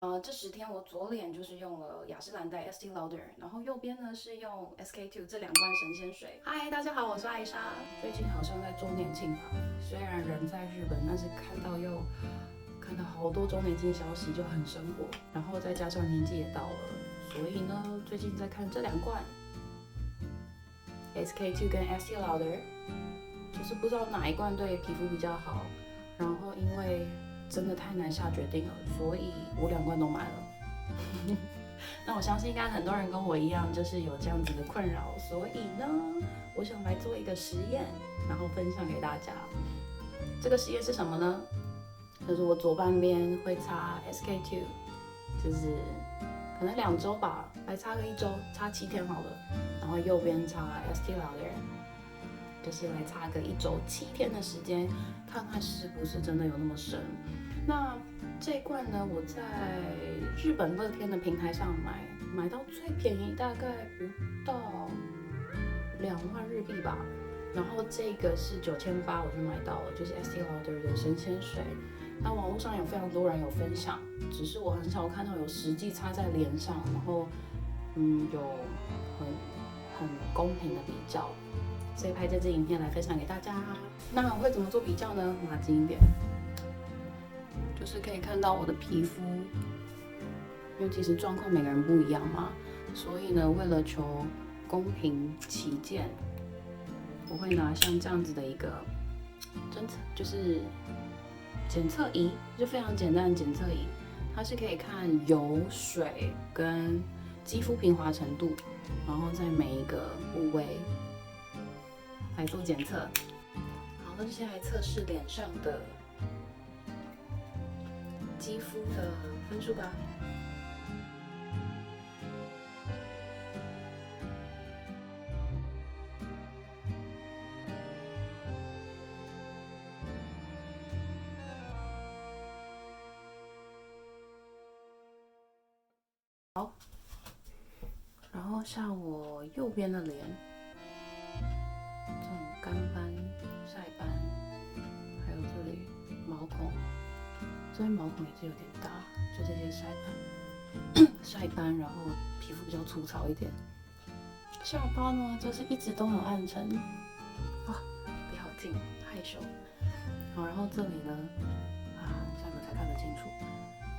这10天我左脸就是用了雅诗兰黛 Estee Lauder，然后右边呢是用 SK-II 这2罐神仙水。嗨，大家好，我是艾莎。最近好像在周年庆吧，虽然人在日本，但是看到好多周年庆消息，就很生活。然后再加上年纪也到了，所以呢，最近在看这2罐 SK-II 跟 Estee Lauder，就是不知道哪一罐对皮肤比较好。然后因为真的太难下决定了，所以我2罐都买了。那我相信应该很多人跟我一样，就是有这样子的困扰，所以呢，我想来做一个实验，然后分享给大家。这个实验是什么呢？就是我左半边会擦 SK-II，就是可能2周吧，来擦个1周，擦7天好了。然后右边擦 Estee Lauder，就是来擦个1周7天的时间，看看是不是真的有那么深。那这一罐呢，我在日本乐天的平台上买到最便宜大概不到2万日币吧。然后这个是9800我就买到了，就是 Estee Lauder 的神仙水。那网络上有非常多人有分享，只是我很少看到有实际擦在脸上，然后有很公平的比较。所以拍这支影片来分享给大家。那我会怎么做比较呢？拿近一点，就是可以看到我的皮肤，因为其实状况每个人不一样嘛，所以呢，为了求公平起见，我会拿像这样子的一个就是检测仪，就非常简单的检测仪，它是可以看油、水跟肌肤平滑程度，然后在每一个部位来做检测。好，那就先来测试脸上的肌肤的分数吧。好，然后像我右边的脸，这种干斑、晒斑，还有这里毛孔，这边毛孔也是有点大，就这些晒斑，然后皮肤比较粗糙一点。下巴呢，就是一直都很暗沉，哇，离好近，害羞。好，然后这里呢，这样才看得清楚。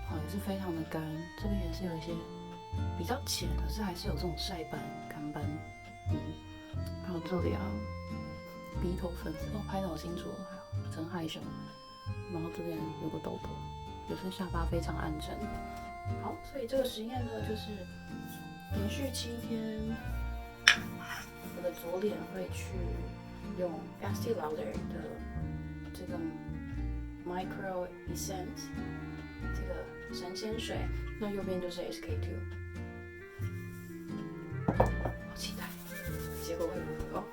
好，也是非常的干，这边也是有一些比较浅，可是还是有这种晒斑、干斑。还有这里啊，鼻头粉刺都拍得好清楚，真害羞。然后这边有个痘痘，也是下巴非常暗沉。好，所以这个实验呢，就是连续7天，我的左脸会去用 Estee Lauder 的这个 Micro Essence 这个神仙水，那右边就是 SK-II。好期待，结果会如何哦？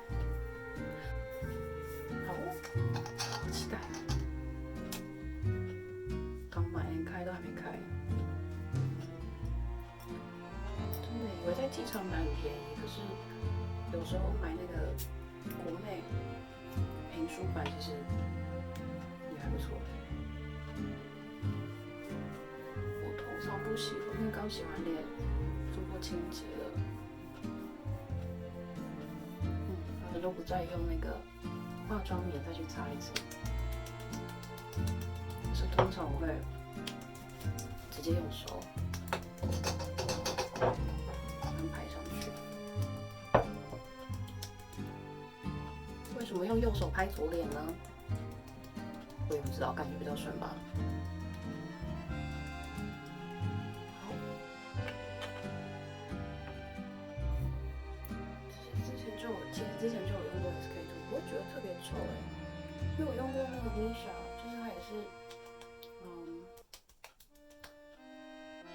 好期待。刚买连开都还没开，真的以为在机场买很便宜，可是有时候买那个国内评书版其实也还不错。我通常不洗，因为刚洗完脸做过清洁了，然后都不再用那个化妆棉再去擦一次，是通常我会直接用手安排上去。为什么用右手拍左脸呢？我也不知道，感觉比较顺吧。好，其实之前就有用过 SK-II，不会觉得特别臭因为我用过那个 Misha，就是它也是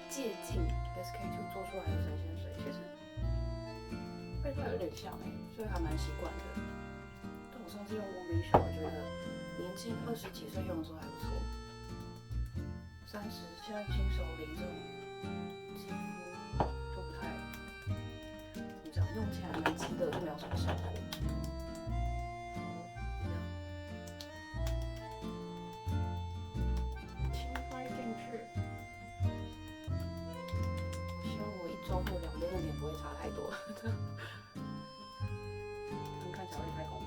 借鉴 SK-II 做出来的神仙水，其实味道有点像所以还蛮习惯的。但我上次用过 Misha，我觉得年轻20几岁用的时候还不错，30现在轻手龄这种肌肤都不太怎么讲，用起来蛮轻的，就没有什么效果。轻拍进去，不会差太多。看起来会太恐怖。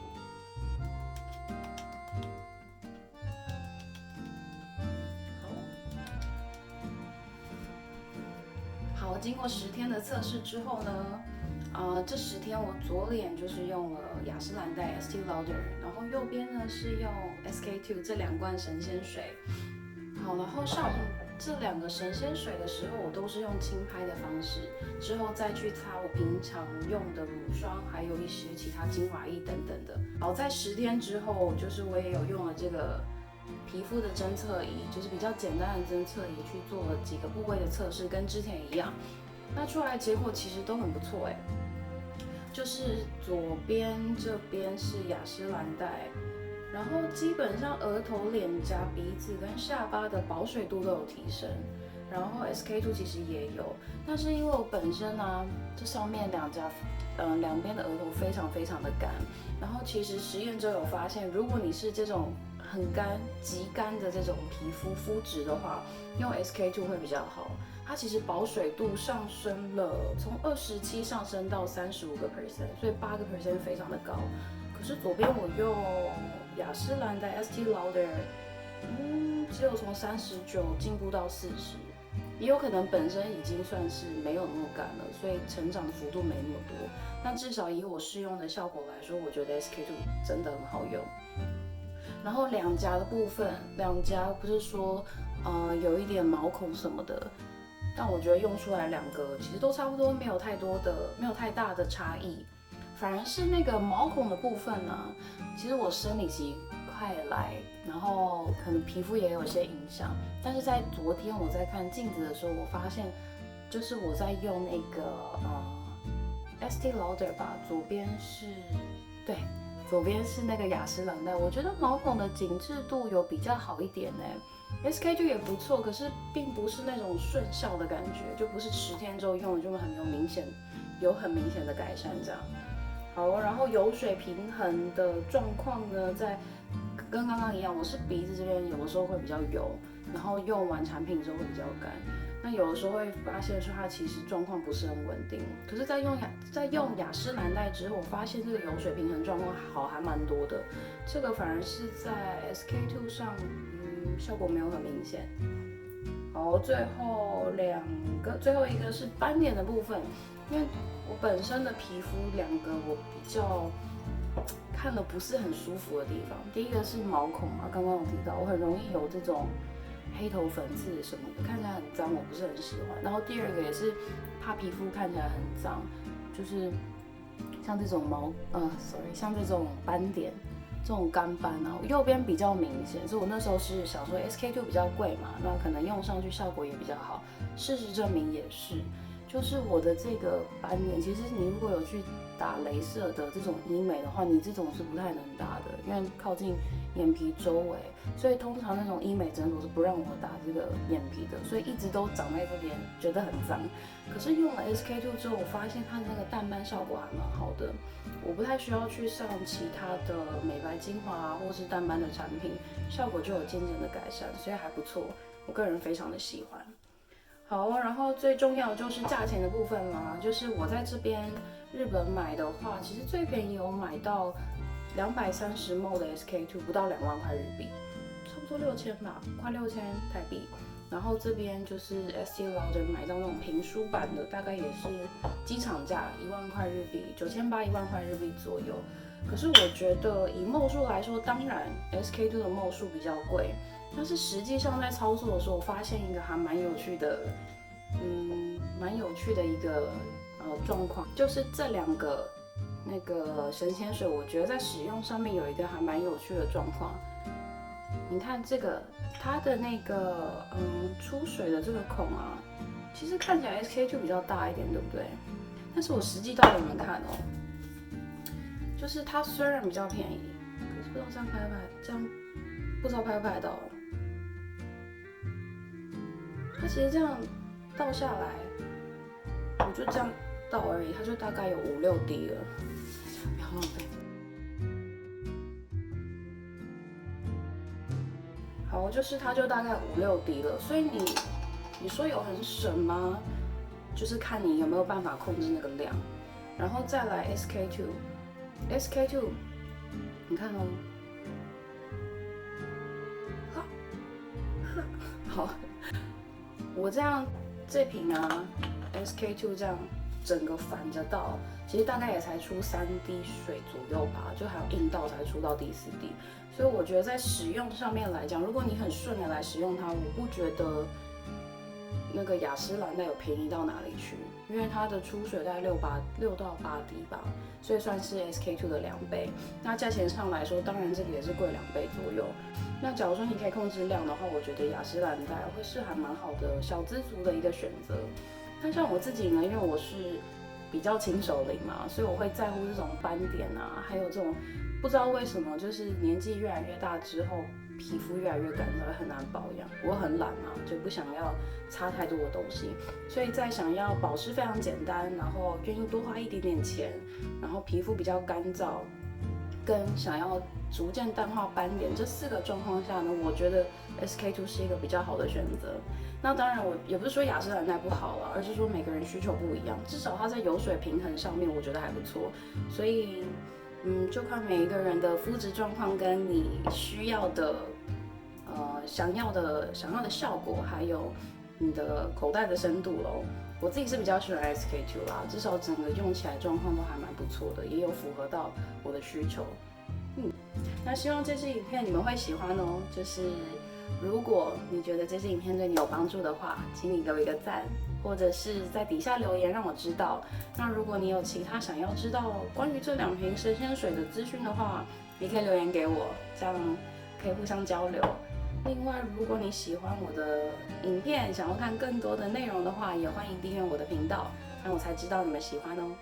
好，经过10天的测试之后呢，这10天我左脸就是用了雅诗兰黛 Estee Lauder， 然后右边呢是用 SK-II 这2罐神仙水。好，然后上这2个神仙水的时候，我都是用轻拍的方式，之后再去擦我平常用的乳霜，还有一些其他精华液等等的。好，在10天之后，就是我也有用了这个皮肤的侦测仪，就是比较简单的侦测仪，去做了几个部位的测试，跟之前一样。那出来结果其实都很不错哎，就是左边这边是雅诗兰黛。然后基本上额头、脸颊、鼻子跟下巴的保水度都有提升，然后 SK-II 其实也有，但是因为我本身呢，这上面两边的额头非常非常的干，然后其实实验中有发现，如果你是这种很干、极干的这种皮肤质的话，用 SK-II 会比较好。它其实保水度上升了，从27上升到35%，所以8%非常的高。可是左边我用雅诗兰黛 Estee Lauder， 只有从39进步到40，也有可能本身已经算是没有那么干了，所以成长幅度没那么多。但至少以我试用的效果来说，我觉得 SK-II 真的很好用。然后两颊的部分，两颊不是说有一点毛孔什么的，但我觉得用出来2个其实都差不多，没有太大的差异。反而是那个毛孔的部分呢，其实我生理期快来，然后可能皮肤也有些影响。但是在昨天我在看镜子的时候，我发现就是我在用那个Estee Lauder 吧，左边是那个雅诗兰黛，我觉得毛孔的紧致度有比较好一点呢。SK-II 也不错，可是并不是那种顺效的感觉，就不是10天之后用了就很明显的改善这样。好，然后油水平衡的状况呢，跟刚刚一样，我是鼻子这边有的时候会比较油，然后用完产品之后会比较干。那有的时候会发现说它其实状况不是很稳定，可是在用雅诗兰黛之后，我发现这个油水平衡状况好还蛮多的。这个反而是在 SK-II 上，效果没有很明显。好，最后一个是斑点的部分，因为我本身的皮肤2个我比较看了不是很舒服的地方。第一个是毛孔嘛，刚刚有提到，我很容易有这种黑头粉刺什么的，看起来很脏，我不是很喜欢。然后第2个也是怕皮肤看起来很脏，就是像这种像这种斑点。这种干斑啊，右边比较明显，所以我那时候是想说 SK-II 比较贵嘛，那可能用上去效果也比较好。事实证明也是，就是我的这个斑点，其实你如果有去打雷射的这种医美的话，你这种是不太能打的，因为靠近眼皮周围，所以通常那种医美诊所是不让我打这个眼皮的，所以一直都长在这边，觉得很脏。可是用了 SK-II 之后，我发现它的那个淡斑效果还蛮好的，我不太需要去上其他的美白精华啊，或是淡斑的产品，效果就有渐渐的改善，所以还不错，我个人非常的喜欢。好，然后最重要就是价钱的部分啦，就是我在这边日本买的话，其实最便宜有买到230ml 的 SK-II， 不到2万块日币，差不多6000吧，快6000台币。然后这边就是 Estee Lauder 买到那种平梳版的，大概也是机场价1万块日币，9800-1万块日币左右。可是我觉得以ml数来说，当然 SK-II 的ml数比较贵，但是实际上在操作的时候，我发现一个还蛮有趣的一个状况，就是这2个那个神仙水，我觉得在使用上面有一个还蛮有趣的状况。你看这个它的那个出水的这个孔啊，其实看起来 SK-II 比较大一点，对不对？但是我实际到给你们看哦，就是它虽然比较便宜，可是不知道这样不知道拍不拍到。它其实这样倒下来，我就这样倒而已，它就大概有5-6滴了，不要浪费。好，就是它就大概5-6滴了，所以你说有很省吗？就是看你有没有办法控制那个量。然后再来 SK2，SK2，你看哦，好，我这瓶啊 SK2 这样整个反着倒，其实大概也才出3滴水左右吧，就还有硬倒才出到第4滴。所以我觉得在使用上面来讲，如果你很顺的来使用它，我不觉得那个雅诗兰黛有便宜到哪里去，因为它的出水大概6到8滴吧，所以算是 SK2 的2倍。那价钱上来说，当然这个也是贵2倍左右。那假如说你可以控制量的话，我觉得雅诗兰黛会是还蛮好的小资族的一个选择。那像我自己呢，因为我是比较轻手龄嘛，所以我会在乎这种斑点啊，还有这种不知道为什么，就是年纪越来越大之后，皮肤越来越干燥，很难保养。我很懒嘛，就不想要擦太多的东西，所以在想要保湿非常简单，然后愿意多花一点点钱，然后皮肤比较干燥，跟想要逐渐淡化斑点这4个状况下呢，我觉得 SK2 是一个比较好的选择。那当然，我也不是说雅诗兰黛不好了，而是说每个人需求不一样，至少它在油水平衡上面，我觉得还不错。所以，就看每一个人的肤质状况跟你需要的，想要的效果，还有你的口袋的深度咯。我自己是比较喜欢 SK2 啦，至少整个用起来状况都还蛮不错的，也有符合到我的需求。那希望这支影片你们会喜欢哦。就是如果你觉得这支影片对你有帮助的话，请你给我一个赞，或者是在底下留言让我知道。那如果你有其他想要知道关于这2瓶神仙水的资讯的话，也可以留言给我，这样可以互相交流。另外，如果你喜欢我的影片，想要看更多的内容的话，也欢迎订阅我的频道，让我才知道你们喜欢哦。